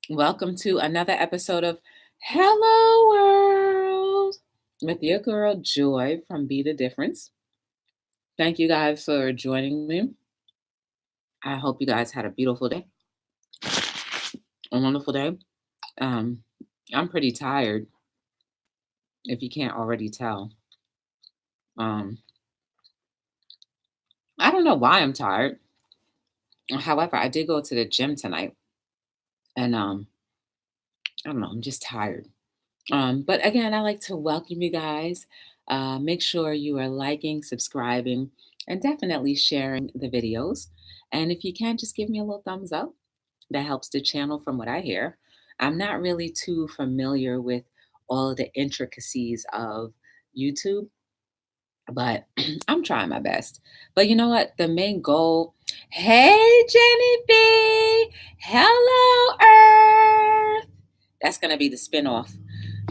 Welcome to another episode of Hello World with your girl Joy from Be the Difference. Thank you guys for joining me. I hope you guys had a beautiful day, a wonderful day. I'm pretty tired, if you can't already tell. I don't know why I'm tired. However, I did go to the gym tonight, and I don't know, I'm just tired. But again, I like to welcome you guys. Make sure you are liking, subscribing, and definitely sharing the videos. And if you can, just give me a little thumbs up. That helps the channel from what I hear. I'm not really too familiar with all of the intricacies of YouTube, but I'm trying my best. But you know what? The main goal. Hey, Jenny B. Hello, Earth. That's going to be the spinoff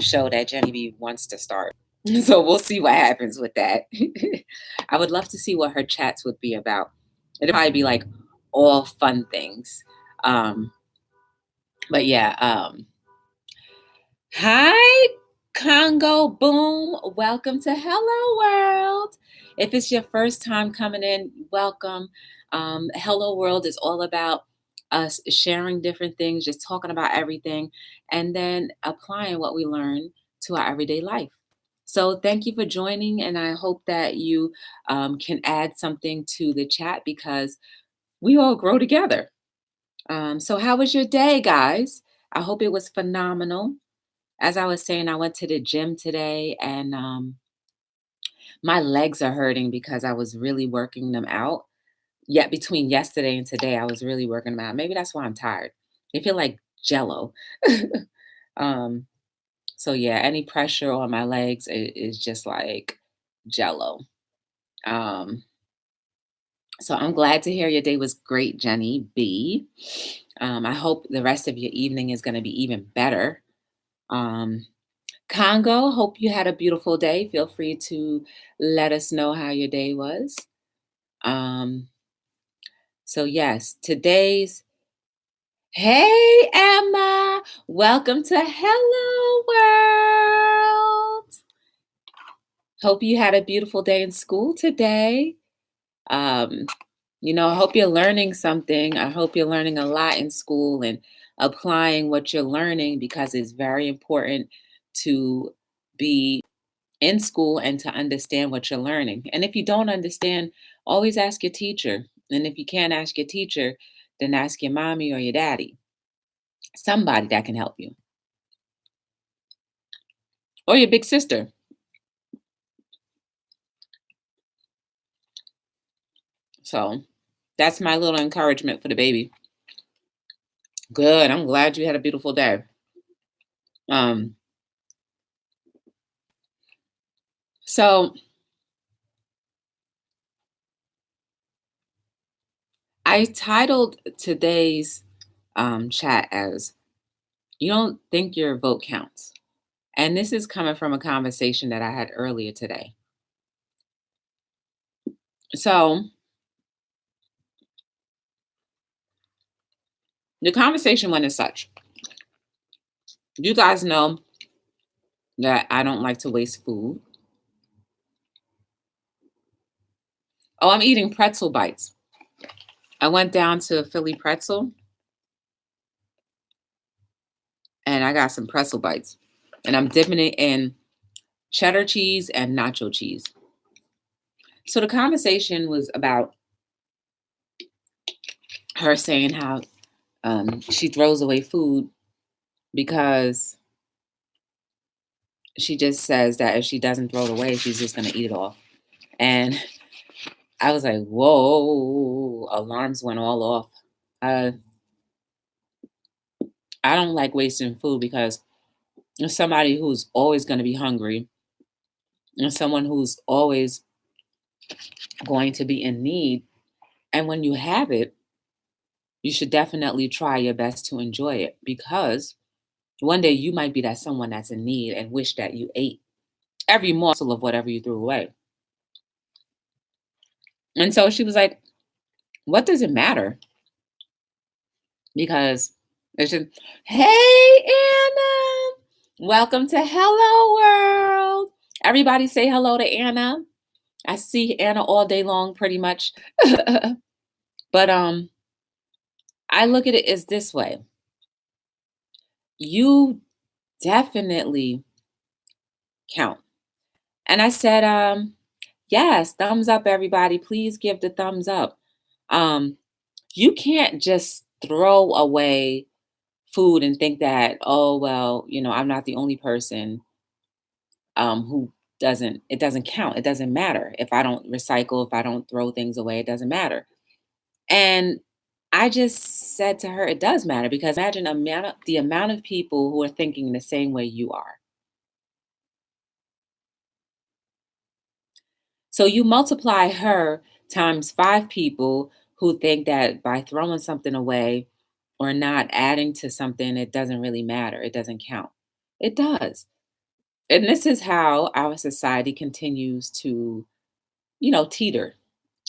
show that Jenny B wants to start. So we'll see what happens with that. I would love to see what her chats would be about. It'd probably be like all fun things. But yeah, hi, Congo Boom. Welcome to Hello World. If it's your first time coming in, welcome. Hello World is all about us sharing different things, just talking about everything, and then applying what we learn to our everyday life. So thank you for joining, and I hope that you can add something to the chat because we all grow together. So how was your day, guys? I hope it was phenomenal. As I was saying, I went to the gym today and my legs are hurting because I was really working them out. Yet between yesterday and today, I was really working them out. Maybe that's why I'm tired. They feel like jello. um, so yeah, any pressure on my legs is just like jello. Um, so I'm glad to hear your day was great, Jenny B. I hope the rest of your evening is going to be even better. Congo, hope you had a beautiful day. Feel free to let us know how your day was. Um, so yes, today's Hey Emma, welcome to Hello World. Hope you had a beautiful day in school today. Um, I hope you're learning something. I hope you're learning a lot in school and applying what you're learning because it's very important to be in school and to understand what you're learning. And if you don't understand, always ask your teacher. And if you can't ask your teacher, then ask your mommy or your daddy, somebody that can help you, or your big sister. So that's my little encouragement for the baby. Good. I'm glad you had a beautiful day. So I titled today's chat as "You Don't Think Your Vote Counts." And this is coming from a conversation that I had earlier today. So the conversation went as such. You guys know that I don't like to waste food. Oh, I'm eating pretzel bites. I went down to Philly Pretzel and I got some pretzel bites. And I'm dipping it in cheddar cheese and nacho cheese. So the conversation was about her saying how she throws away food because she just says that if she doesn't throw it away, she's just going to eat it all. And I was like, whoa, alarms went all off. I don't like wasting food because there's somebody who's always going to be hungry and someone who's always going to be in need. And when you have it, you should definitely try your best to enjoy it because one day you might be that someone that's in need and wish that you ate every morsel of whatever you threw away. And so she was like, what does it matter? Because It's just, hey, Anna. Welcome to Hello World. Everybody say hello to Anna. I see Anna all day long, pretty much. But I look at it as this way. You definitely count. And I said, yes, thumbs up, everybody. Please give the thumbs up. Um, you can't just throw away food and think that, oh, well, I'm not the only person who it doesn't count. It doesn't matter. If I don't recycle, if I don't throw things away, it doesn't matter. And I just said to her, it does matter because imagine the amount of people who are thinking the same way you are. So you multiply her times 5 people who think that by throwing something away or not adding to something, it doesn't really matter. It doesn't count. It does. And this is how our society continues to, teeter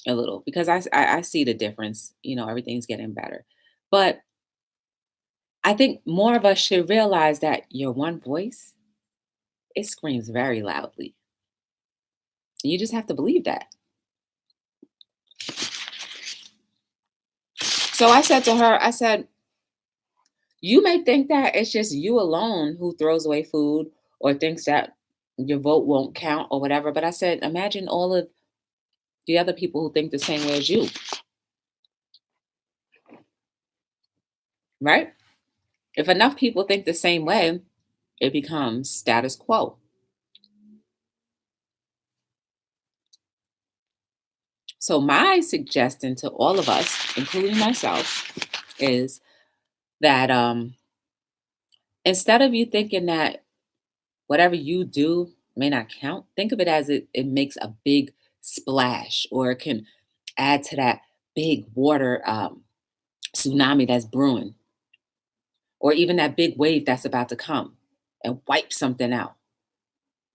a little because I see the difference. Everything's getting better. But I think more of us should realize that your one voice, it screams very loudly. You just have to believe that. So I said to her, I said, you may think that it's just you alone who throws away food or thinks that your vote won't count or whatever. But I said, imagine all of the other people who think the same way as you, right? If enough people think the same way, it becomes status quo. So my suggestion to all of us, including myself, is that instead of you thinking that whatever you do may not count, think of it as it makes a big splash or it can add to that big water tsunami that's brewing or even that big wave that's about to come and wipe something out,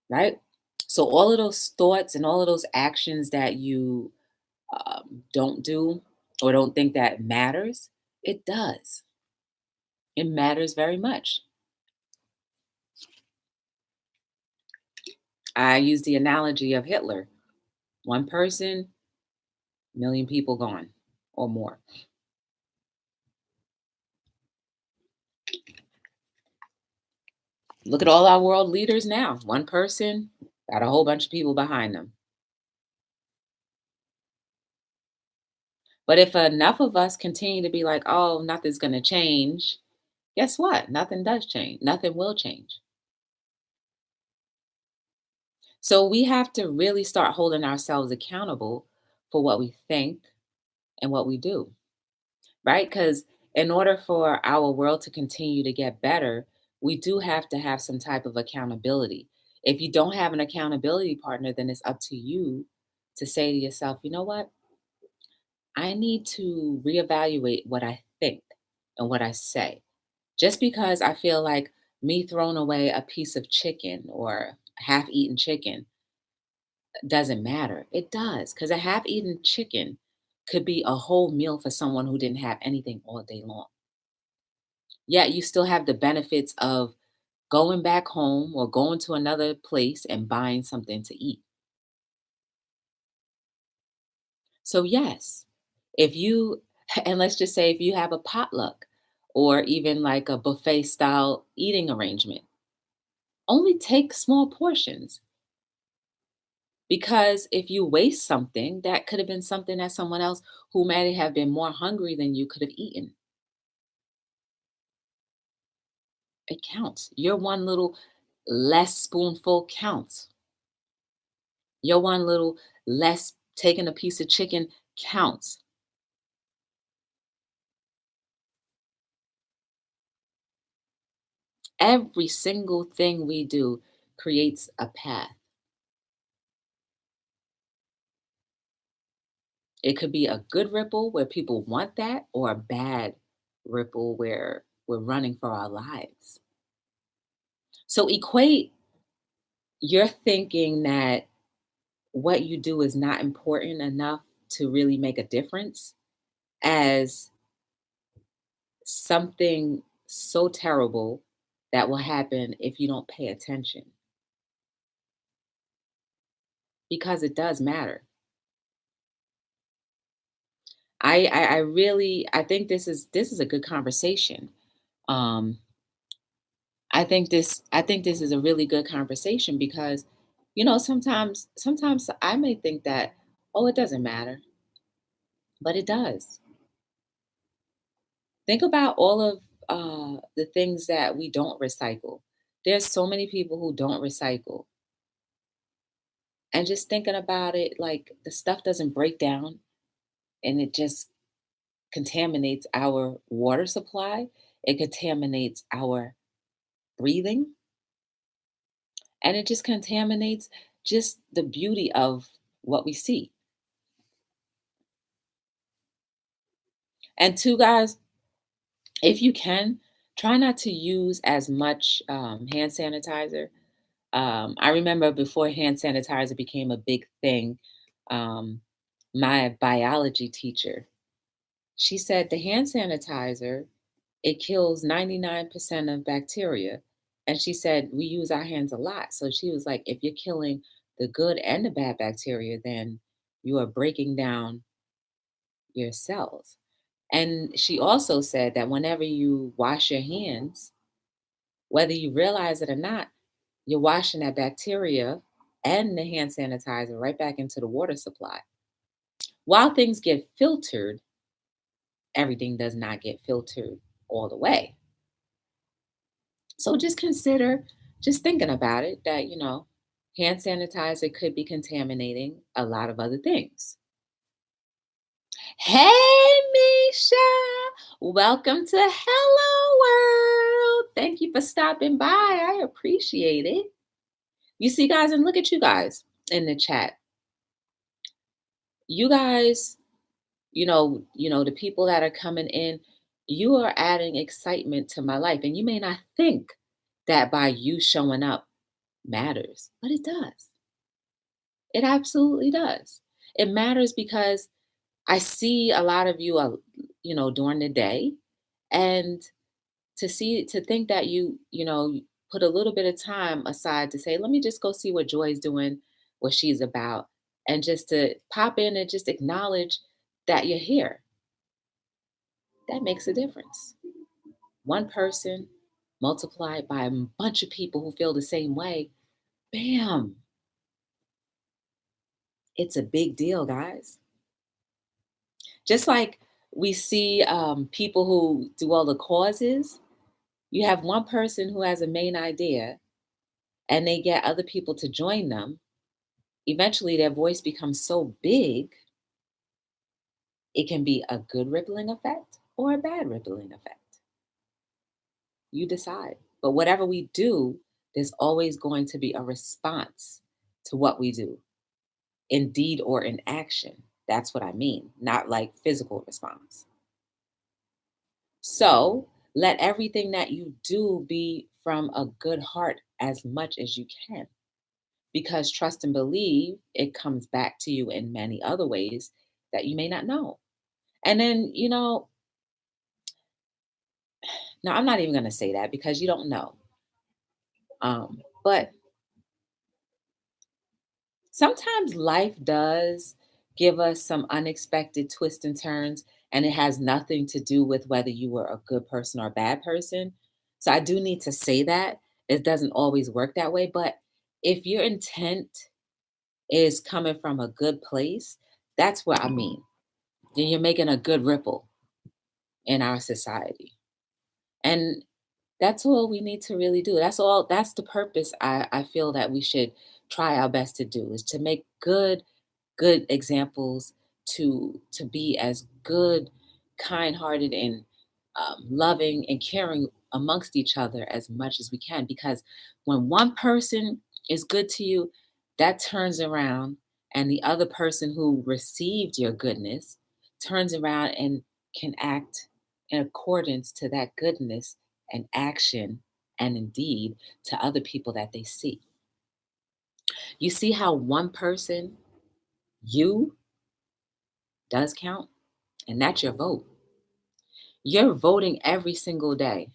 right? So all of those thoughts and all of those actions that you don't do or don't think that matters, it does. It matters very much. I use the analogy of Hitler. One person, million people gone or more. Look at all our world leaders now. One person, got a whole bunch of people behind them. But if enough of us continue to be like, oh, nothing's going to change, guess what? Nothing does change. Nothing will change. So we have to really start holding ourselves accountable for what we think and what we do, right? Because in order for our world to continue to get better, we do have to have some type of accountability. If you don't have an accountability partner, then it's up to you to say to yourself, you know what? I need to reevaluate what I think and what I say. Just because I feel like me throwing away a piece of chicken or half eaten chicken doesn't matter. It does, because a half eaten chicken could be a whole meal for someone who didn't have anything all day long. Yet you still have the benefits of going back home or going to another place and buying something to eat. So, yes, if you, and let's just say if you have a potluck or even like a buffet style eating arrangement, only take small portions because if you waste something, that could have been something that someone else who may have been more hungry than you could have eaten. It counts. Your one little less spoonful counts. Your one little less taking a piece of chicken counts. Every single thing we do creates a path. It could be a good ripple where people want that, or a bad ripple where we're running for our lives. So equate your thinking that what you do is not important enough to really make a difference as something so terrible that will happen if you don't pay attention, because it does matter. I really I think this is a good conversation. Um, I think this is a really good conversation because, sometimes I may think that, oh, it doesn't matter, but it does. Think about all of the things that we don't recycle. There's so many people who don't recycle, and just thinking about it, like the stuff doesn't break down, and it just contaminates our water supply. It contaminates our breathing, and it just contaminates just the beauty of what we see. And two guys, if you can, try not to use as much hand sanitizer. I remember before hand sanitizer became a big thing, um, my biology teacher, she said the hand sanitizer, it kills 99% of bacteria. And she said we use our hands a lot. So she was like, if you're killing the good and the bad bacteria, then you are breaking down your cells. And she also said that whenever you wash your hands, whether you realize it or not, you're washing that bacteria and the hand sanitizer right back into the water supply. While things get filtered, everything does not get filtered all the way. So just consider, just thinking about it, that, hand sanitizer could be contaminating a lot of other things. Hey, Misha. Welcome to Hello World. Thank you for stopping by. I appreciate it. You see, guys, and look at you guys in the chat. You guys, the people that are coming in, you are adding excitement to my life. And you may not think that by you showing up matters, but it does. It absolutely does. It matters because I see a lot of you, during the day, and to think that you put a little bit of time aside to say, let me just go see what Joy's doing, what she's about, and just to pop in and just acknowledge that you're here. That makes a difference. One person multiplied by a bunch of people who feel the same way, bam, it's a big deal, guys. Just like we see people who do all the causes, you have one person who has a main idea and they get other people to join them. Eventually, their voice becomes so big, it can be a good rippling effect or a bad rippling effect. You decide. But whatever we do, there's always going to be a response to what we do, in deed or in action. That's what I mean, not like physical response. So let everything that you do be from a good heart as much as you can, because trust and believe it comes back to you in many other ways that you may not know. And then, now I'm not even going to say that because you don't know. But sometimes life does give us some unexpected twists and turns, and it has nothing to do with whether you were a good person or a bad person. So I do need to say that it doesn't always work that way. But if your intent is coming from a good place, that's what I mean. Then you're making a good ripple in our society. And that's all we need to really do. That's the purpose I feel that we should try our best to do, is to make good examples, to be as good, kind-hearted, and loving and caring amongst each other as much as we can. Because when one person is good to you, that turns around, and the other person who received your goodness turns around and can act in accordance to that goodness and action, and indeed to other people that they see. You see how one person, you, does count, and that's your vote. You're voting every single day.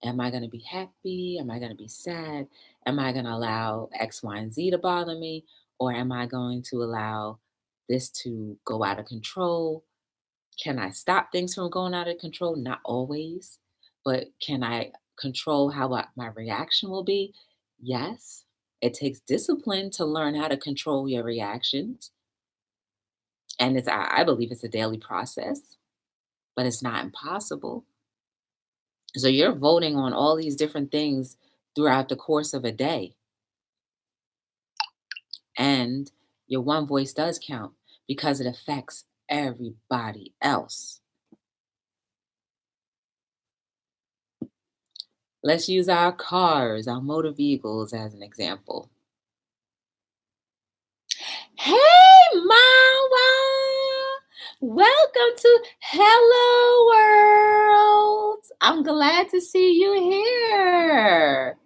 Am I going to be happy? Am I going to be sad? Am I going to allow X, Y, and Z to bother me? Or am I going to allow this to go out of control? Can I stop things from going out of control? Not always, but can I control how my reaction will be? Yes. It takes discipline to learn how to control your reactions. And I believe it's a daily process, but it's not impossible. So you're voting on all these different things throughout the course of a day. And your one voice does count because it affects everybody else. Let's use our cars, our motor vehicles as an example. Hey, Mama! Welcome to Hello World. I'm glad to see you here.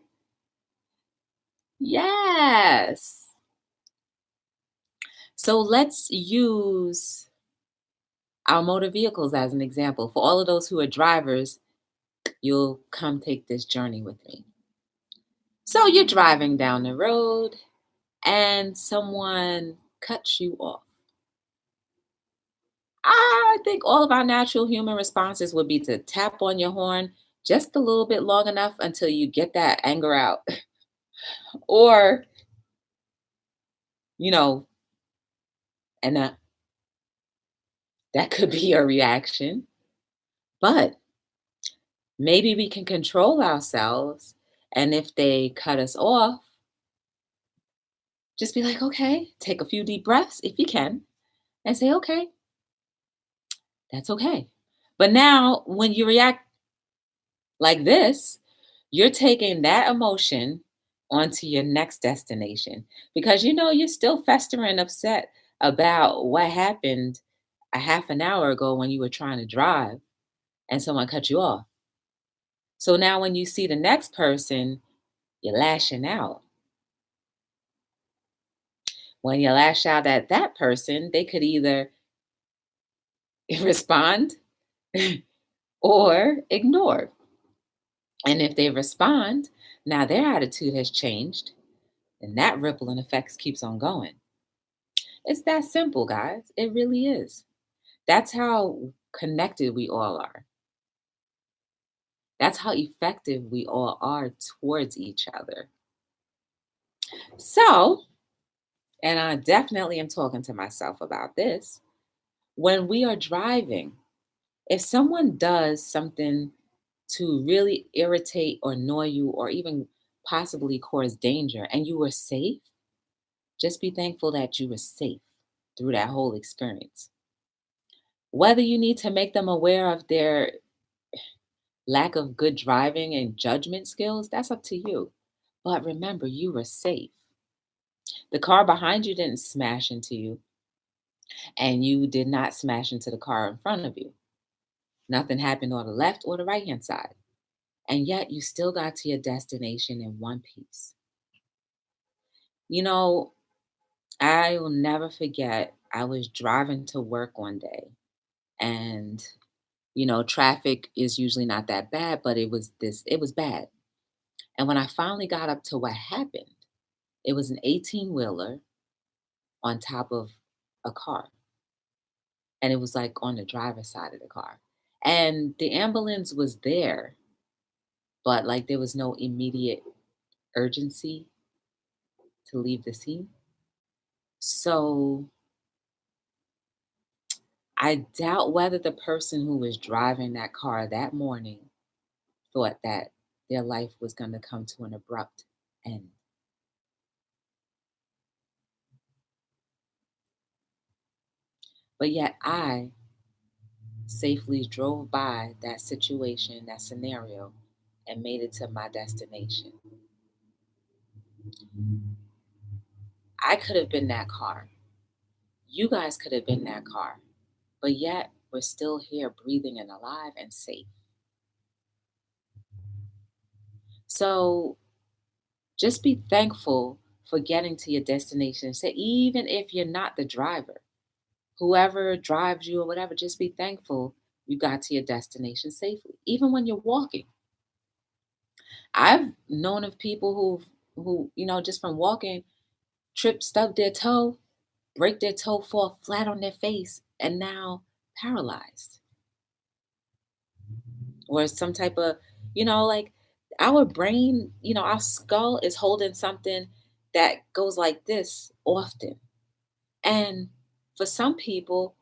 Yes. So let's use our motor vehicles as an example. For all of those who are drivers, you'll come take this journey with me. So you're driving down the road and someone cuts you off. I think all of our natural human responses would be to tap on your horn just a little bit long enough until you get that anger out. Or, you know, and that could be a reaction. But maybe we can control ourselves. And if they cut us off, just be like, okay, take a few deep breaths if you can and say, okay, that's okay. But now, when you react like this, you're taking that emotion onto your next destination because you're still festering upset about what happened a half an hour ago when you were trying to drive and someone cut you off. So now, when you see the next person, you're lashing out. When you lash out at that person, they could either respond or ignore. And if they respond, now their attitude has changed, and that ripple and effects keeps on going. It's that simple, guys. It really is. That's how connected we all are. That's how effective we all are towards each other. So, and I definitely am talking to myself about this, when we are driving, if someone does something to really irritate or annoy you or even possibly cause danger and you were safe, just be thankful that you were safe through that whole experience. Whether you need to make them aware of their lack of good driving and judgment skills, that's up to you. But remember, you were safe. The car behind you didn't smash into you, and you did not smash into the car in front of you. Nothing happened on the left or the right hand side. And yet you still got to your destination in one piece. You know, I will never forget, I was driving to work one day and traffic is usually not that bad, but it was bad. And when I finally got up to what happened, it was an 18-wheeler on top of a car. And it was like on the driver's side of the car. And the ambulance was there, but like there was no immediate urgency to leave the scene. So I doubt whether the person who was driving that car that morning thought that their life was going to come to an abrupt end. But yet I safely drove by that situation, that scenario, and made it to my destination. I could have been that car. You guys could have been that car. But yet we're still here breathing and alive and safe. So just be thankful for getting to your destination. So even if you're not the driver, whoever drives you or whatever, just be thankful you got to your destination safely, even when you're walking. I've known of people who just from walking, trip, stub their toe, break their toe, fall flat on their face, and now paralyzed. Or some type of, like our brain, our skull is holding something that goes like this often. And for some people,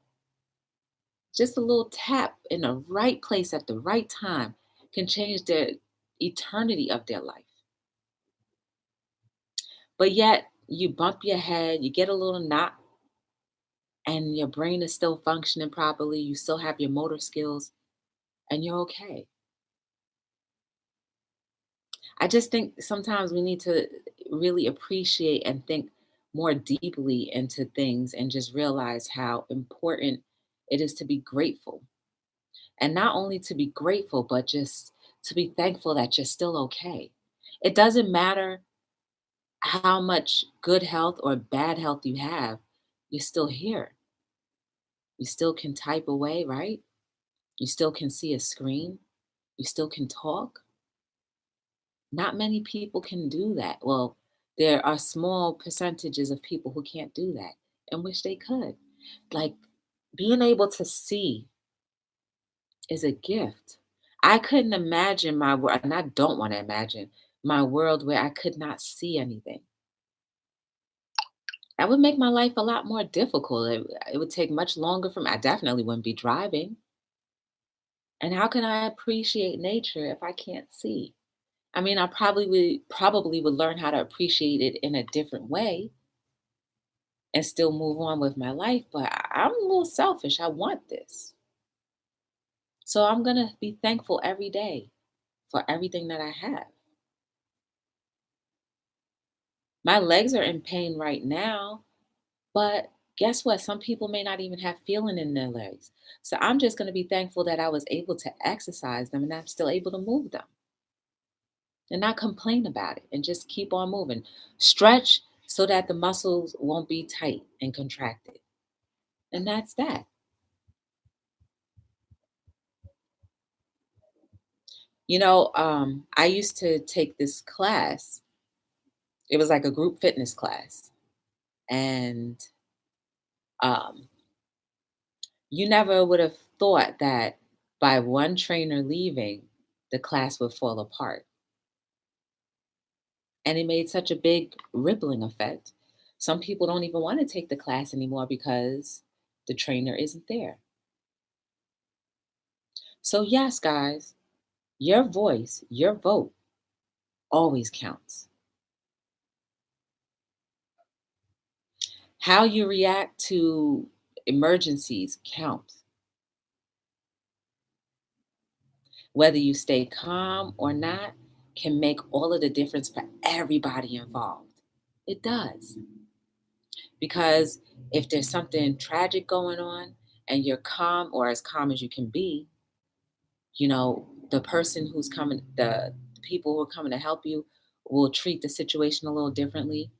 just a little tap in the right place at the right time can change the eternity of their life. But yet, you bump your head, you get a little knock, and your brain is still functioning properly. You still have your motor skills, and you're okay. I just think sometimes we need to really appreciate and think more deeply into things and just realize how important it is to be grateful. And not only to be grateful, but just to be thankful that you're still okay. It doesn't matter how much good health or bad health you have, you're still here. You still can type away, right? You still can see a screen. You still can talk. Not many people can do that. Well, there are small percentages of people who can't do that and wish they could. Like being able to see is a gift. I couldn't imagine my world, and I don't want to imagine my world where I could not see anything. That would make my life a lot more difficult. It would take much longer for me. I definitely wouldn't be driving. And how can I appreciate nature if I can't see? I mean, I probably would learn how to appreciate it in a different way and still move on with my life, but I'm a little selfish. I want this. So I'm going to be thankful every day for everything that I have. My legs are in pain right now, but guess what? Some people may not even have feeling in their legs. So I'm just going to be thankful that I was able to exercise them and I'm still able to move them and not complain about it and just keep on moving. Stretch so that the muscles won't be tight and contracted. And that's that. I used to take this class. It was like a group fitness class. And um, you never would have thought that by one trainer leaving, the class would fall apart. And it made such a big rippling effect. Some people don't even want to take the class anymore because the trainer isn't there. So, yes, guys, your voice, your vote always counts. How you react to emergencies counts. Whether you stay calm or not can make all of the difference for everybody involved. It does. Because if there's something tragic going on and you're calm or as calm as you can be, the person who's coming, the people who are coming to help you will treat the situation a little differently.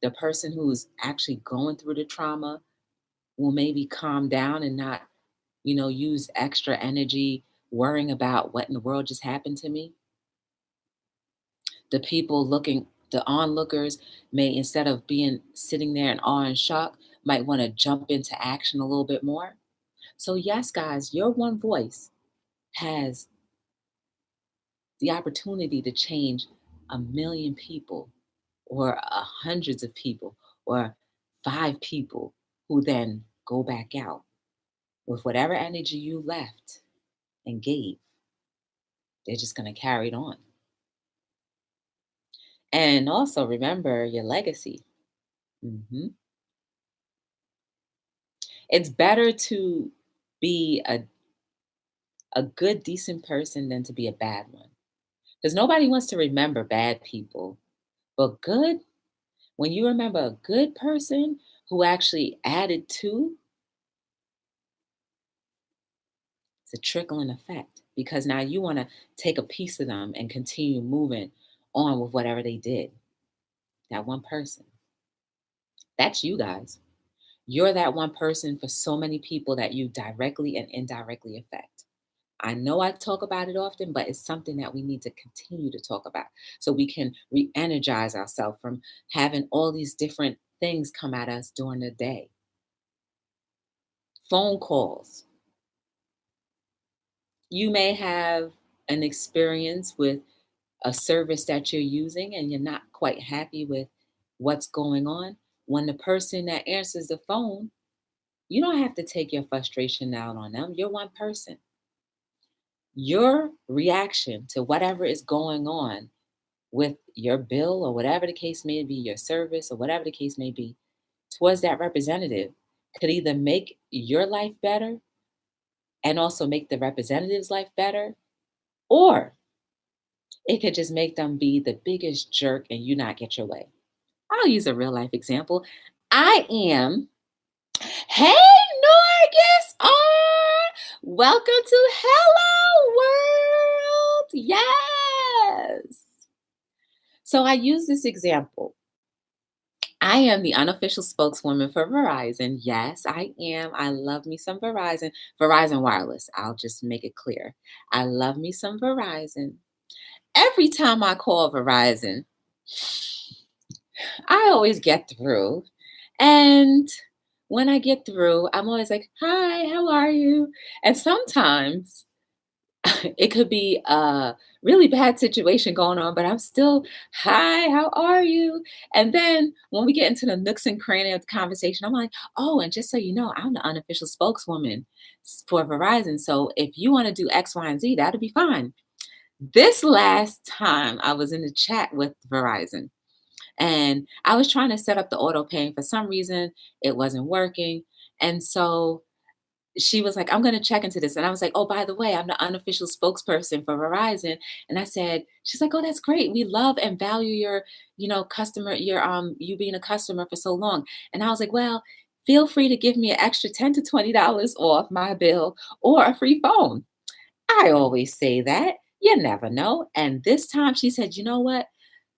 The person who's actually going through the trauma will maybe calm down and not, use extra energy worrying about what in the world just happened to me. The onlookers may, instead of being sitting there in awe and shock, might want to jump into action a little bit more. So, yes, guys, your one voice has the opportunity to change a million people or hundreds of people or five people who then go back out with whatever energy you left and gave. They're just going to carry it on. And also remember your legacy. hmm It's better to be a good, decent person than to be a bad one. Because nobody wants to remember bad people. But good, when you remember a good person who actually added to, it's a trickling effect. Because now you want to take a piece of them and continue moving on with whatever they did. That one person. That's you guys. You're that one person for so many people that you directly and indirectly affect. I know I talk about it often, but it's something that we need to continue to talk about so we can re energize ourselves from having all these different things come at us during the day. Phone calls. You may have an experience with a service that you're using and you're not quite happy with what's going on. When the person that answers the phone, you don't have to take your frustration out on them. You're one person. Your reaction to whatever is going on with your bill or whatever the case may be, your service or whatever the case may be, towards that representative could either make your life better and also make the representative's life better, or it could just make them be the biggest jerk and you not get your way. I'll use a real life example. I am, hey, Norgus R, welcome to Hello World. Yes. So I use this example. I am the unofficial spokeswoman for Verizon. Yes, I am. I love me some Verizon. Verizon Wireless. I'll just make it clear. I love me some Verizon. Every time I call Verizon, I always get through. And when I get through, I'm always like, hi, how are you? And sometimes it could be a really bad situation going on, but I'm still, hi, how are you? And then when we get into the nooks and crannies of the conversation, I'm like, oh, and just so you know, I'm the unofficial spokeswoman for Verizon. So if you want to do X, Y, and Z, that'll be fine. This last time I was in the chat with Verizon and I was trying to set up the auto pay. For some reason, it wasn't working. And so she was like, I'm going to check into this. And I was like, oh, by the way, I'm the unofficial spokesperson for Verizon. And I said, she's like, oh, that's great. We love and value your, customer, you being a customer for so long. And I was like, well, feel free to give me an extra $10 to $20 off my bill or a free phone. I always say that. You never know. And this time she said, you know what?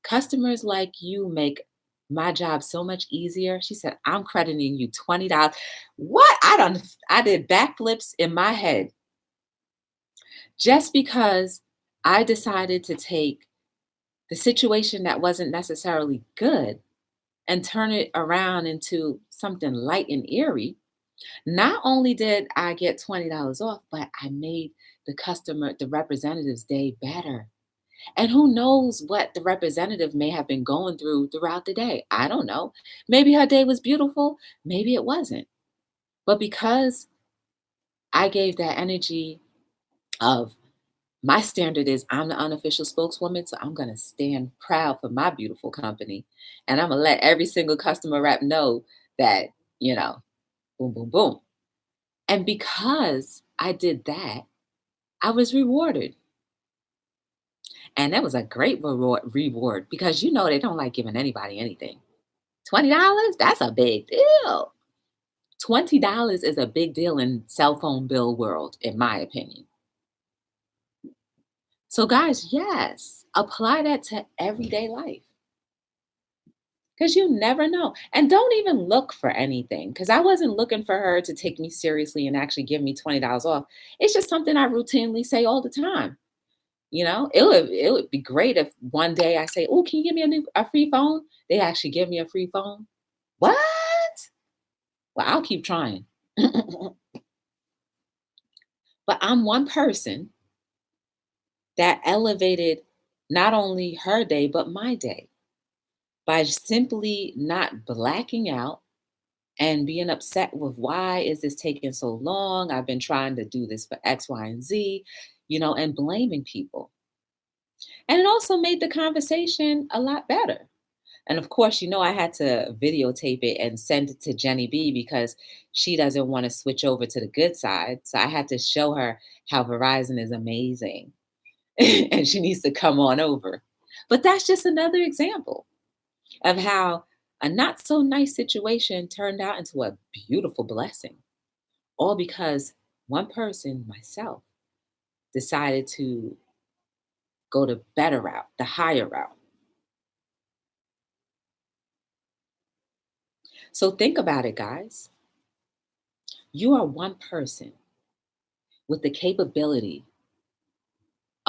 Customers like you make my job so much easier. She said, I'm crediting you $20. What? I did backflips in my head just because I decided to take the situation that wasn't necessarily good and turn it around into something light and eerie. Not only did I get $20 off, but I made the representative's day better. And who knows what the representative may have been going through throughout the day? I don't know. Maybe her day was beautiful, maybe it wasn't. But because I gave that energy of my standard is I'm the unofficial spokeswoman, so I'm going to stand proud for my beautiful company. And I'm going to let every single customer rep know that, boom, boom, boom. And because I did that, I was rewarded. And that was a great reward because they don't like giving anybody anything. $20, that's a big deal. $20 is a big deal in cell phone bill world, in my opinion. So guys, yes, apply that to everyday life. Because you never know. And don't even look for anything. Because I wasn't looking for her to take me seriously and actually give me $20 off. It's just something I routinely say all the time. It would be great if one day I say, "Oh, can you give me a free phone?" They actually give me a free phone. What? Well, I'll keep trying. But I'm one person that elevated not only her day, but my day by simply not blacking out and being upset with why is this taking so long? I've been trying to do this for X, Y, and Z, and blaming people. And it also made the conversation a lot better. And of course, I had to videotape it and send it to Jenny B because she doesn't want to switch over to the good side. So I had to show her how Verizon is amazing and she needs to come on over. But that's just another example of how a not so nice situation turned out into a beautiful blessing, all because one person, myself, decided to go the better route, the higher route. So think about it, guys. You are one person with the capability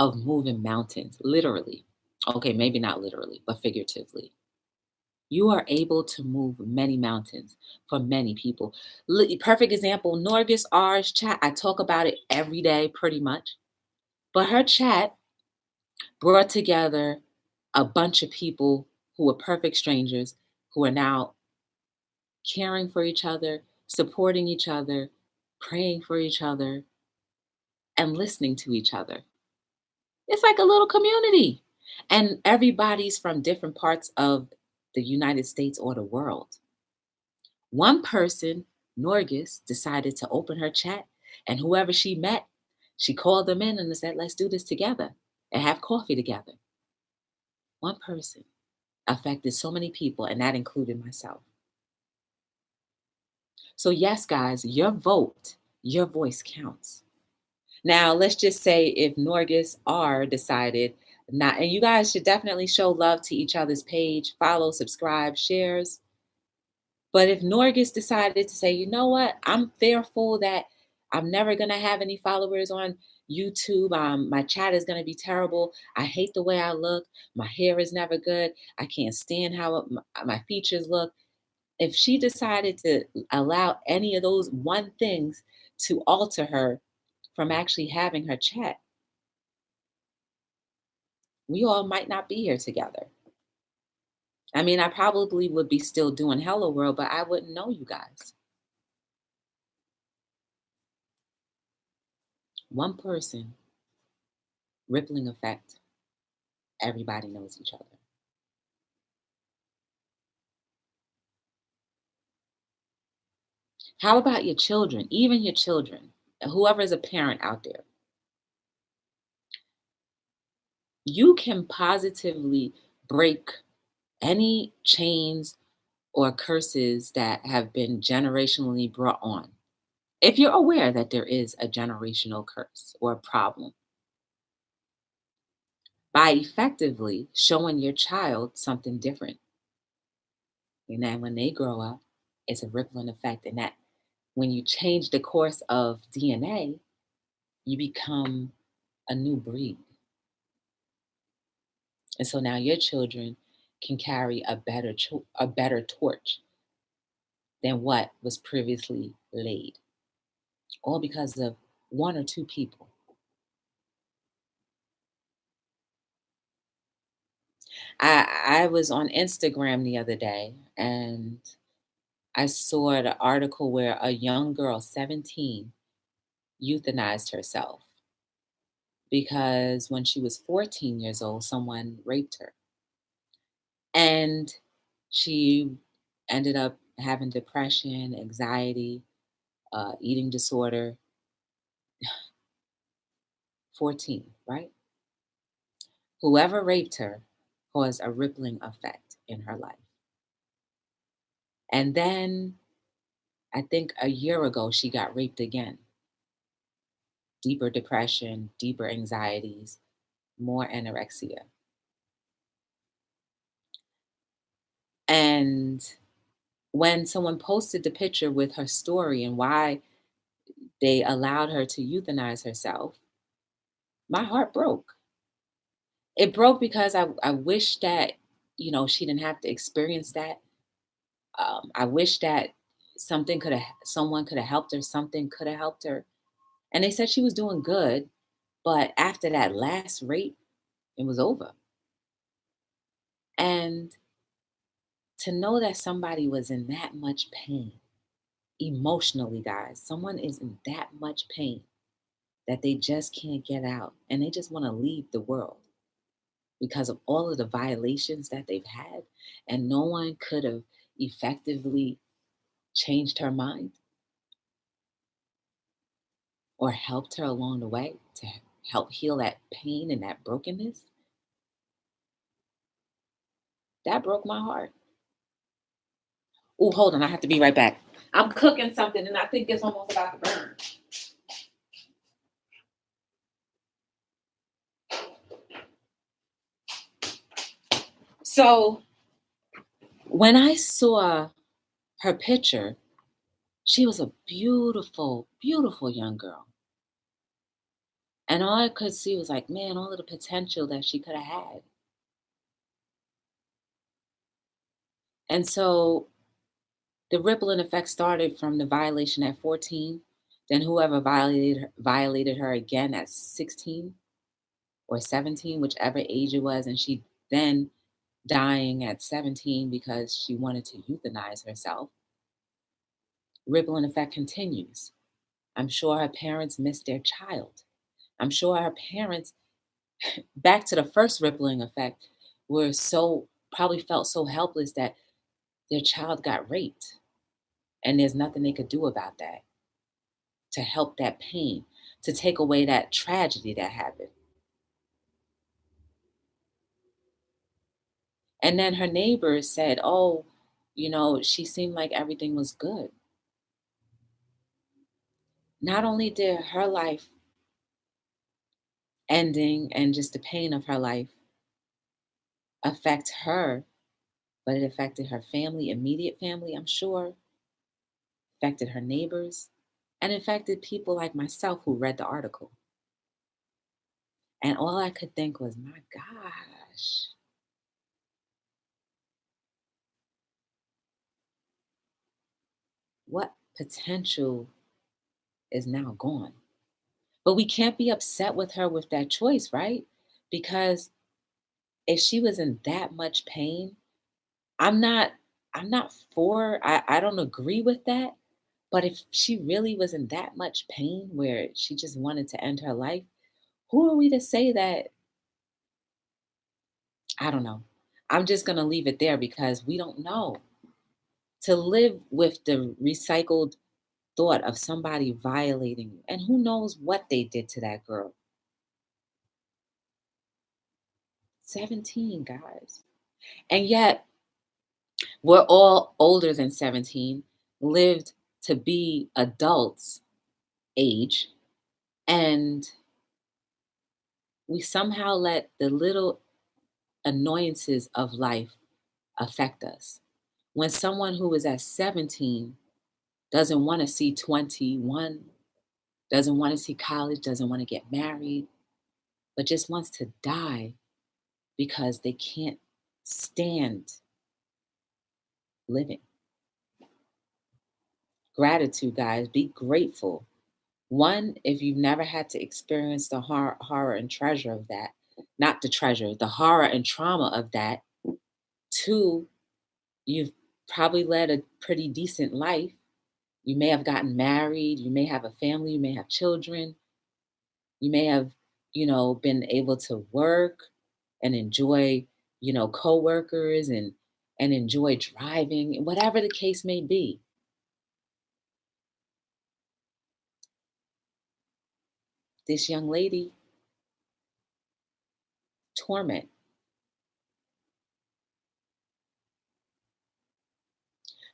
of moving mountains, literally. Okay, maybe not literally, but figuratively. You are able to move many mountains for many people. Perfect example, Norgis R's chat. I talk about it every day pretty much. But her chat brought together a bunch of people who were perfect strangers who are now caring for each other, supporting each other, praying for each other, and listening to each other. It's like a little community. And everybody's from different parts of the United States or the world. One person, Norgis, decided to open her chat, and whoever she met, she called them in and said, let's do this together and have coffee together. One person affected so many people, and that included myself. So, yes, guys, your vote, your voice counts. Now, let's just say if Norgis R decided not, and you guys should definitely show love to each other's page, follow, subscribe, shares. But if Norgis decided to say, you know what, I'm fearful that I'm never going to have any followers on YouTube. My chat is going to be terrible. I hate the way I look. My hair is never good. I can't stand how my features look. If she decided to allow any of those one things to alter her from actually having her chat, we all might not be here together. I mean, I probably would be still doing Hello World, but I wouldn't know you guys. One person, rippling effect. Everybody knows each other. How about your children? Even your children, whoever is a parent out there, you can positively break any chains or curses that have been generationally brought on. If you're aware that there is a generational curse or a problem, by effectively showing your child something different. And then when they grow up, it's a rippling effect. And that when you change the course of DNA, you become a new breed. And so now your children can carry a better torch than what was previously laid, all because of one or two people. I was on Instagram the other day and I saw the article where a young girl, 17, euthanized herself because when she was 14 years old, someone raped her. And she ended up having depression, anxiety, eating disorder. 14, right? Whoever raped her caused a rippling effect in her life. And then I think a year ago, she got raped again. Deeper depression, deeper anxieties, more anorexia. And when someone posted the picture with her story and why they allowed her to euthanize herself, my heart broke. It broke because I wish that, she didn't have to experience that. I wish that someone could have helped her, something could have helped her. And they said she was doing good, but after that last rape, it was over. And to know that somebody was in that much pain, emotionally, guys, someone is in that much pain that they just can't get out and they just want to leave the world because of all of the violations that they've had, and no one could have effectively changed her mind or helped her along the way to help heal that pain and that brokenness. That broke my heart. Oh, hold on. I have to be right back. I'm cooking something and I think it's almost about to burn. So when I saw her picture, she was a beautiful, beautiful young girl. And all I could see was like, man, all of the potential that she could have had. And so the rippling effect started from the violation at 14, then whoever violated her again at 16 or 17, whichever age it was, and she then dying at 17 because she wanted to euthanize herself. Rippling effect continues. I'm sure her parents missed their child. I'm sure her parents, back to the first rippling effect, were so probably felt so helpless that their child got raped and there's nothing they could do about that to help that pain, to take away that tragedy that happened. And then her neighbors said, oh, she seemed like everything was good. Not only did her life ending and just the pain of her life affect her, but it affected her family, immediate family, I'm sure, affected her neighbors, and affected people like myself who read the article. And all I could think was, my gosh, what potential is now gone? But we can't be upset with her with that choice, right? Because if she was in that much pain, I'm not I'm not for I don't agree with that. But if she really was in that much pain where she just wanted to end her life, who are we to say that? I don't know. I'm just going to leave it there because we don't know. To live with the recycled thought of somebody violating you, and who knows what they did to that girl. 17, guys. And yet, we're all older than 17, lived to be adults age, and we somehow let the little annoyances of life affect us. When someone who is at 17 doesn't want to see 21, doesn't want to see college, doesn't want to get married, but just wants to die because they can't stand living. Gratitude, guys, be grateful. One, if you've never had to experience the horror and treasure of that, not the treasure, the horror and trauma of that. Two, you've probably led a pretty decent life. You may have gotten married, you may have a family, you may have children, you may have, been able to work and enjoy, coworkers and enjoy driving, whatever the case may be. This young lady, torment.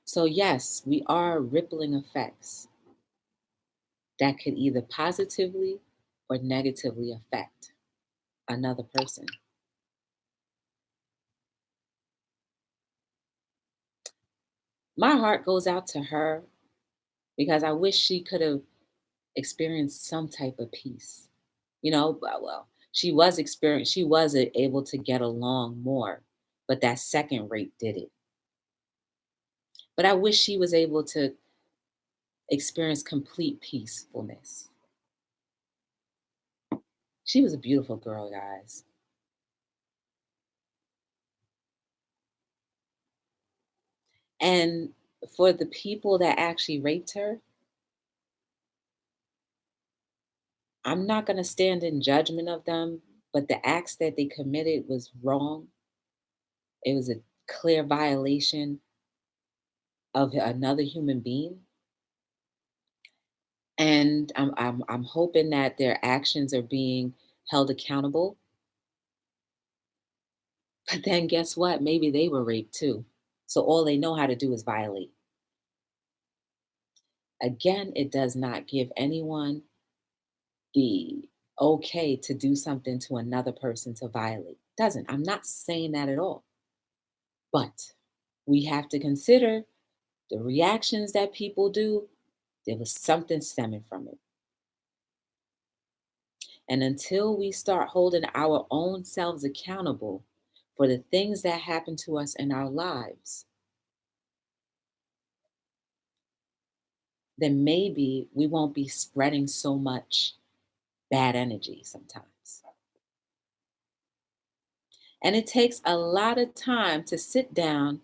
So yes, we are rippling effects that could either positively or negatively affect another person. My heart goes out to her because I wish she could have experienced some type of peace. Well, she was able to get along more, but that second rape did it. But I wish she was able to experience complete peacefulness. She was a beautiful girl, guys. And for the people that actually raped her, I'm not going to stand in judgment of them, but the acts that they committed was wrong. It was a clear violation of another human being. And I'm hoping that their actions are being held accountable. But then guess what? Maybe they were raped too. So all they know how to do is violate. Again, it does not give anyone the okay to do something to another person to violate. Doesn't. I'm not saying that at all. But we have to consider the reactions that people do. There was something stemming from it. And until we start holding our own selves accountable for the things that happen to us in our lives, then maybe we won't be spreading so much bad energy sometimes. And it takes a lot of time to sit down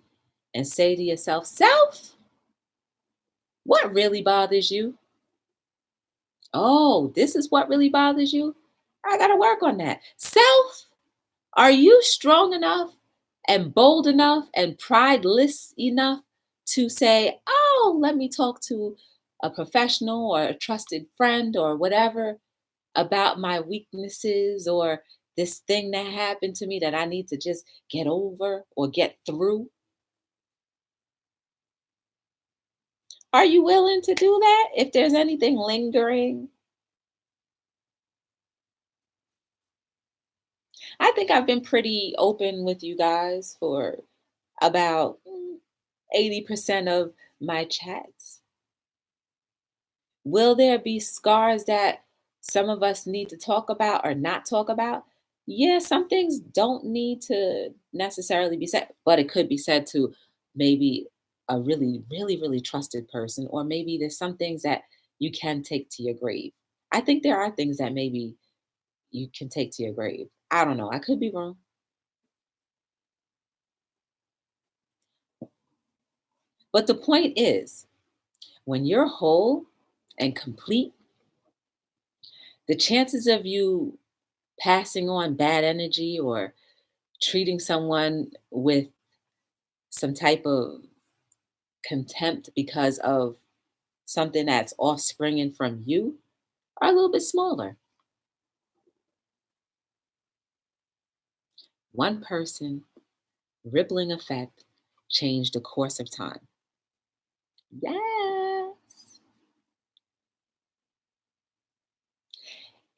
and say to yourself, Self, what really bothers you? Oh, this is what really bothers you? I got to work on that. Self, are you strong enough and bold enough and prideless enough to say, oh, let me talk to a professional or a trusted friend or whatever about my weaknesses or this thing that happened to me that I need to just get over or get through? Are you willing to do that if there's anything lingering? I think I've been pretty open with you guys for about 80% of my chats. Will there be scars that some of us need to talk about or not talk about? Yeah, some things don't need to necessarily be said, but it could be said to maybe a really, really, really trusted person, or maybe there's some things that you can take to your grave. I think there are things that maybe you can take to your grave. I don't know. I could be wrong. But the point is, when you're whole and complete, the chances of you passing on bad energy or treating someone with some type of contempt because of something that's offspringing from you are a little bit smaller. One person, rippling effect, changed the course of time. Yes.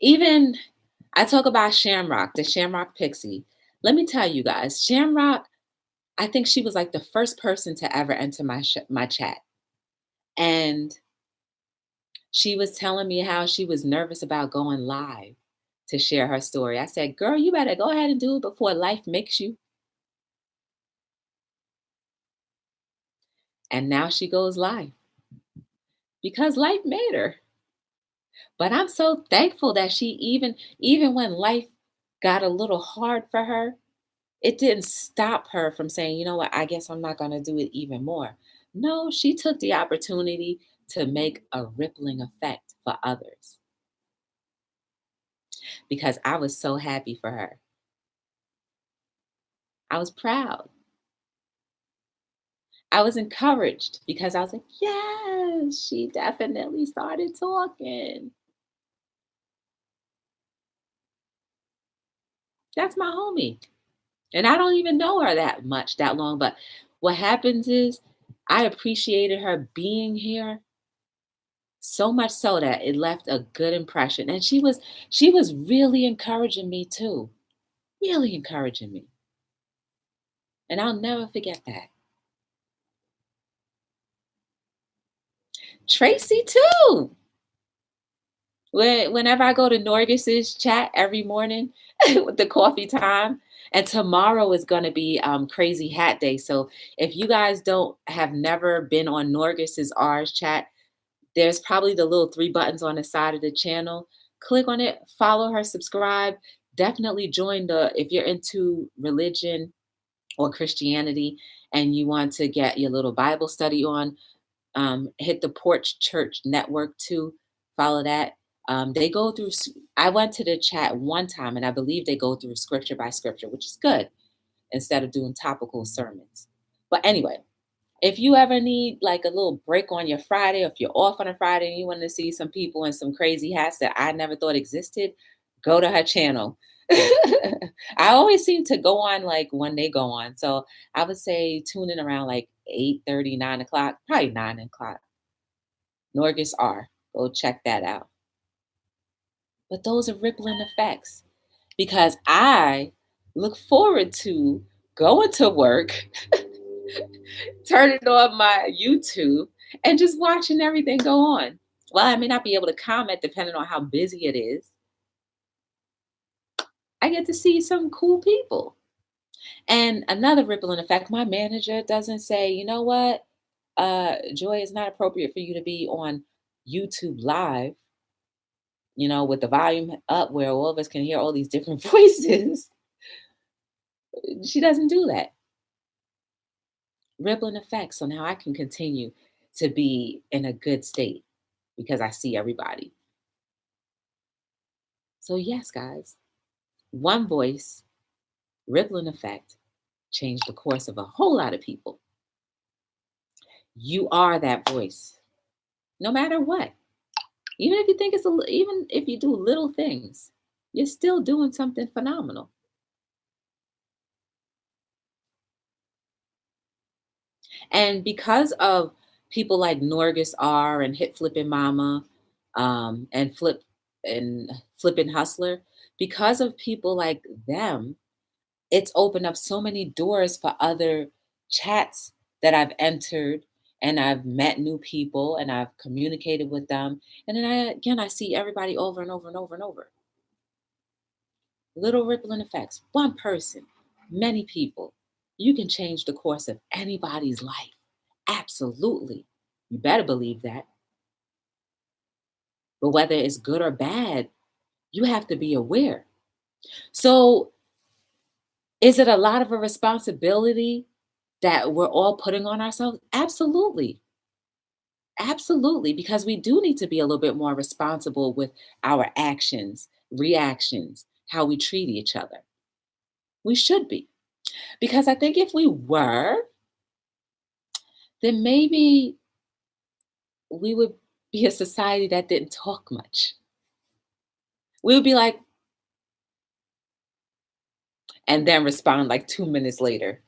Even I talk about Shamrock, the Shamrock Pixie. Let me tell you guys, Shamrock, I think she was like the first person to ever enter my chat. And she was telling me how she was nervous about going live to share her story. I said, girl, you better go ahead and do it before life makes you. And now she goes live because life made her. But I'm so thankful that she even when life got a little hard for her, it didn't stop her from saying, you know what, I guess I'm not going to do it even more. No, she took the opportunity to make a rippling effect for others because I was so happy for her. I was proud. I was encouraged because I was like, yes, she definitely started talking. That's my homie. And I don't even know her that much, that long. But what happens is I appreciated her being here so much so that it left a good impression. And she was really encouraging me too. Really encouraging me. And I'll never forget that. Tracy too. Whenever I go to Norgis's chat every morning with the coffee time, and tomorrow is going to be Crazy Hat Day. So if you guys don't have never been on Norgis's R's chat, there's probably the little three buttons on the side of the channel. Click on it, follow her, subscribe. Definitely join if you're into religion or Christianity and you want to get your little Bible study on, hit the Porch Church Network too. Follow that. They go through. I went to the chat one time, and I believe they go through scripture by scripture, which is good instead of doing topical sermons. But anyway, if you ever need like a little break on your Friday, or if you're off on a Friday and you want to see some people in some crazy hats that I never thought existed, go to her channel. I always seem to go on like when they go on. So I would say tune in around like 8:30, 9 o'clock, probably 9 o'clock. Norgis R. Go check that out. But those are rippling effects because I look forward to going to work, turning on my YouTube, and just watching everything go on. Well, I may not be able to comment depending on how busy it is, I get to see some cool people. And another rippling effect, my manager doesn't say, you know what, Joy, it's not appropriate for you to be on YouTube Live, with the volume up where all of us can hear all these different voices. She doesn't do that. Rippling effects on how I can continue to be in a good state because I see everybody. So, yes, guys, one voice, rippling effect, changed the course of a whole lot of people. You are that voice, no matter what. Even if you think even if you do little things, you're still doing something phenomenal. And because of people like Norgus R and Hit Flippin' Mama, and Flippin' Hustler, because of people like them, it's opened up so many doors for other chats that I've entered, and I've met new people and I've communicated with them. And then I see everybody over and over and over and over. Little rippling effects. One person, many people. You can change the course of anybody's life. Absolutely. You better believe that. But whether it's good or bad, you have to be aware. So, is it a lot of a responsibility that we're all putting on ourselves? Absolutely. Absolutely. Because we do need to be a little bit more responsible with our actions, reactions, how we treat each other. We should be. Because I think if we were, then maybe we would be a society that didn't talk much. We would be like, and then respond like 2 minutes later.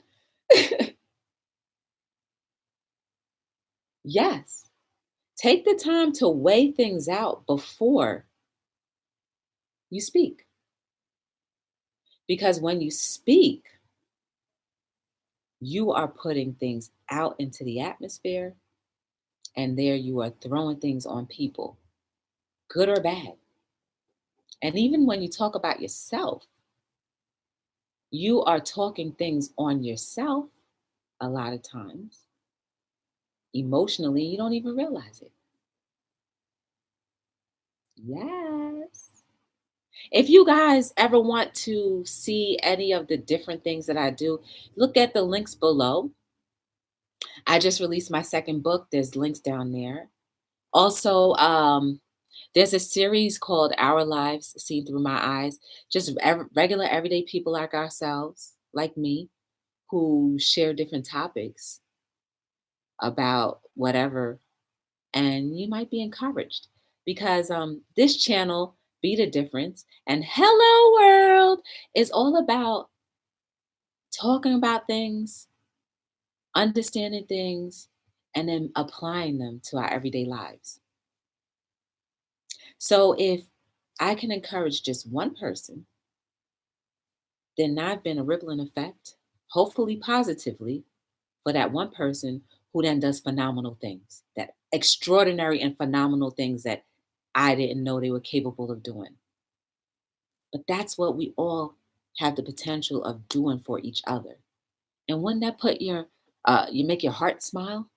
Yes. Take the time to weigh things out before you speak. Because when you speak, you are putting things out into the atmosphere, and there you are throwing things on people, good or bad. And even when you talk about yourself, you are talking things on yourself a lot of times. Emotionally, you don't even realize it. Yes. If you guys ever want to see any of the different things that I do, look at the links below. I just released my second book. There's links down there. Also, there's a series called Our Lives Seen Through My Eyes. Just regular, everyday people like ourselves, like me, who share different topics about whatever, and you might be encouraged because this channel, Be the Difference, and Hello World is all about talking about things, understanding things, and then applying them to our everyday lives. So if I can encourage just one person, then I've been a rippling effect, hopefully positively, for that one person who then does phenomenal things, that extraordinary and phenomenal things that I didn't know they were capable of doing. But that's what we all have the potential of doing for each other. And wouldn't that you make your heart smile?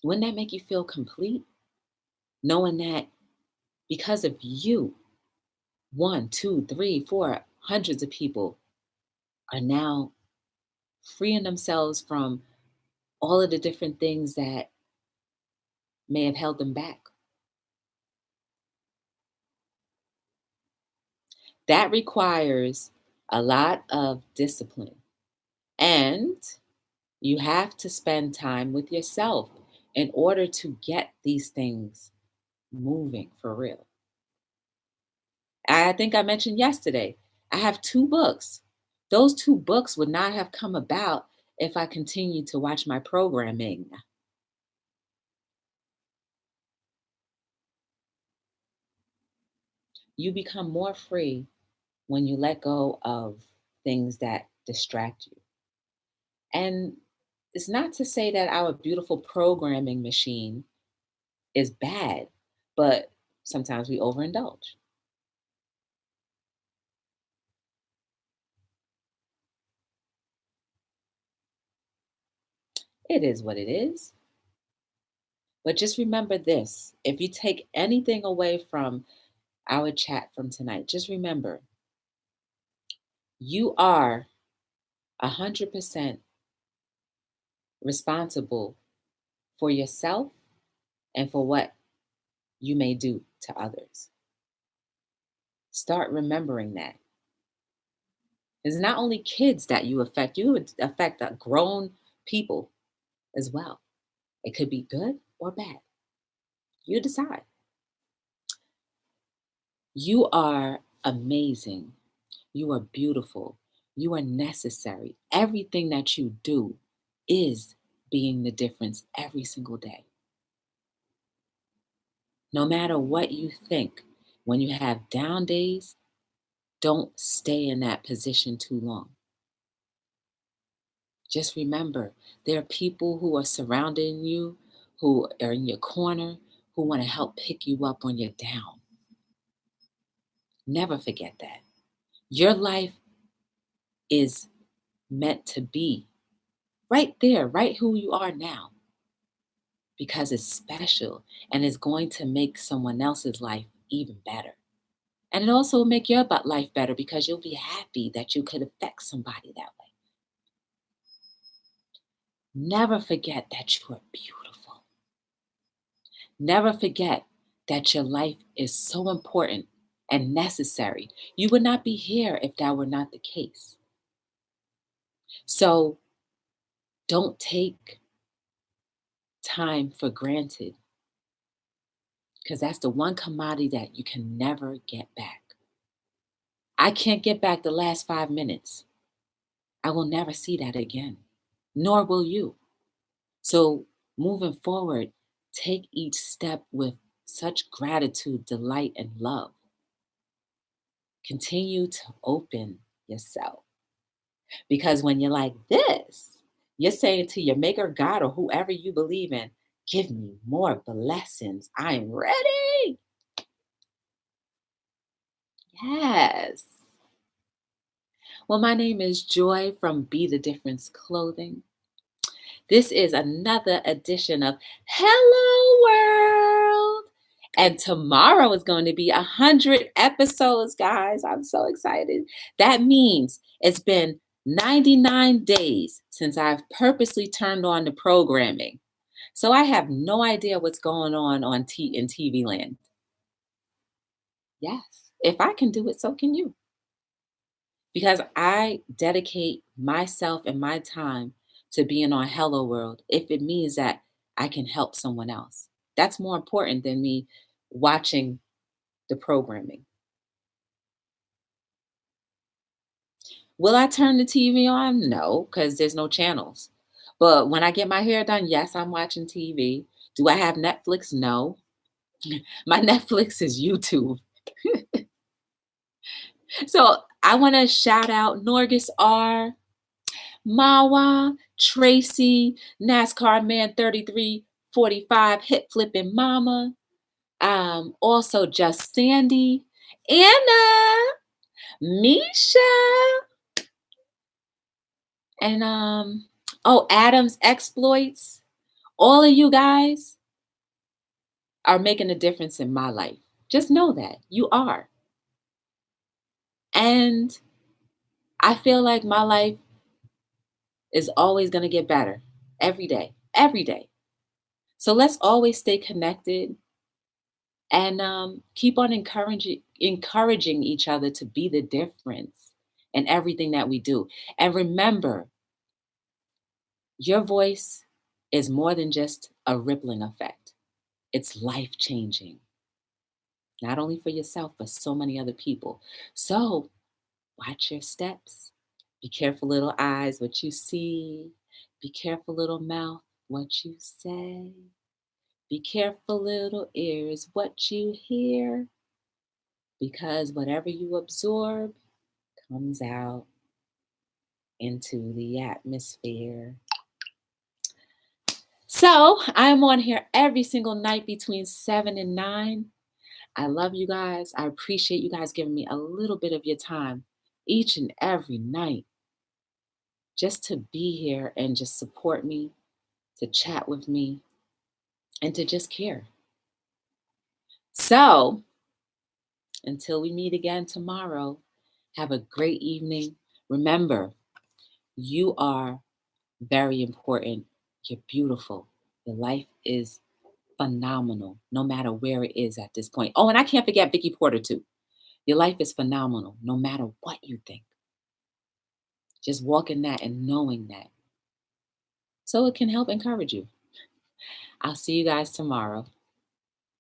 Wouldn't that make you feel complete? Knowing that because of you, one, two, three, four, hundreds of people are now freeing themselves from all of the different things that may have held them back. That requires a lot of discipline. And you have to spend time with yourself in order to get these things moving for real. I think I mentioned yesterday, I have 2 books. Those 2 books would not have come about if I continued to watch my programming. You become more free when you let go of things that distract you. And it's not to say that our beautiful programming machine is bad, but sometimes we overindulge. It is what it is. But just remember this, if you take anything away from our chat from tonight, just remember you are 100% responsible for yourself and for what you may do to others. Start remembering that. It's not only kids that you would affect grown people as well. It could be good or bad. You decide. You are amazing. You are beautiful. You are necessary. Everything that you do is being the difference every single day. No matter what you think, when you have down days, don't stay in that position too long. Just remember, there are people who are surrounding you, who are in your corner, who want to help pick you up when you're down. Never forget that. Your life is meant to be right there, right who you are now, because it's special and it's going to make someone else's life even better. And it also will make your life better because you'll be happy that you could affect somebody that way. Never forget that you are beautiful. Never forget that your life is so important and necessary. You would not be here if that were not the case. So don't take time for granted, because that's the one commodity that you can never get back. I can't get back the last 5 minutes. I will never see that again, nor will you. So moving forward, take each step with such gratitude, delight, and love. Continue to open yourself, because when you're like this, you're saying to your maker, God, or whoever you believe in, give me more blessings. I'm ready. Yes. Well, my name is Joy from Be the Difference Clothing. This is another edition of Hello World. And tomorrow is going to be 100 episodes, guys. I'm so excited. That means it's been 99 days since I've purposely turned on the programming. So I have no idea what's going on in TV land. Yes, if I can do it, so can you. Because I dedicate myself and my time to being on Hello World if it means that I can help someone else. That's more important than me watching the programming. Will I turn the TV on? No, because there's no channels. But when I get my hair done, yes, I'm watching TV. Do I have Netflix? No. My Netflix is YouTube. So I want to shout out Norgis R, Mawa, Tracy, NASCAR Man 3345, Hip Flipping Mama, also Just Sandy, Anna, Misha, and Adam's Exploits. All of you guys are making a difference in my life. Just know that you are. And I feel like my life is always going to get better every day, every day. So let's always stay connected and keep on encouraging each other to be the difference in everything that we do. And remember, your voice is more than just a rippling effect. It's life changing, not only for yourself, but so many other people. So watch your steps. Be careful, little eyes, what you see. Be careful, little mouth, what you say. Be careful, little ears, what you hear. Because whatever you absorb comes out into the atmosphere. So I'm on here every single night between 7 and 9. I love you guys. I appreciate you guys giving me a little bit of your time each and every night just to be here and just support me to chat with me, and to just care. So, until we meet again tomorrow, have a great evening. Remember, you are very important. You're beautiful. Your life is phenomenal, no matter where it is at this point. Oh, and I can't forget Vicky Porter, too. Your life is phenomenal, no matter what you think. Just walk in that and knowing that. So it can help encourage you. I'll see you guys tomorrow.